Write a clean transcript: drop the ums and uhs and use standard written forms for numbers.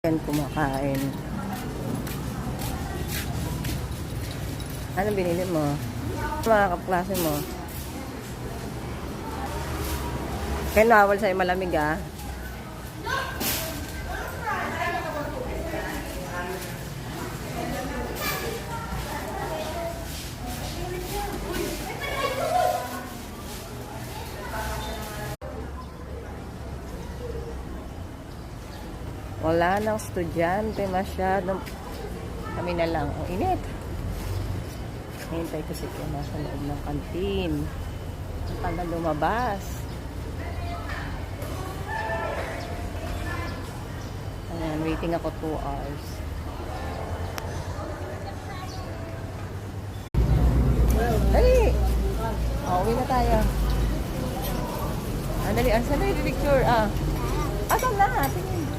Yan, kumakain. Ano binili mo? Mga kaklase mo? Kaya nawawal sa'yo malamig ah. Wala nang estudyante masyadong. Kami na lang. Ang init. Hintay ko si Ken nasa loob ng kantin. Ang tagal lumabas. Ayan, waiting ako 2 hours. Dali! Uwi na tayo. Dali, saan na yung picture? Asan na? Tingin.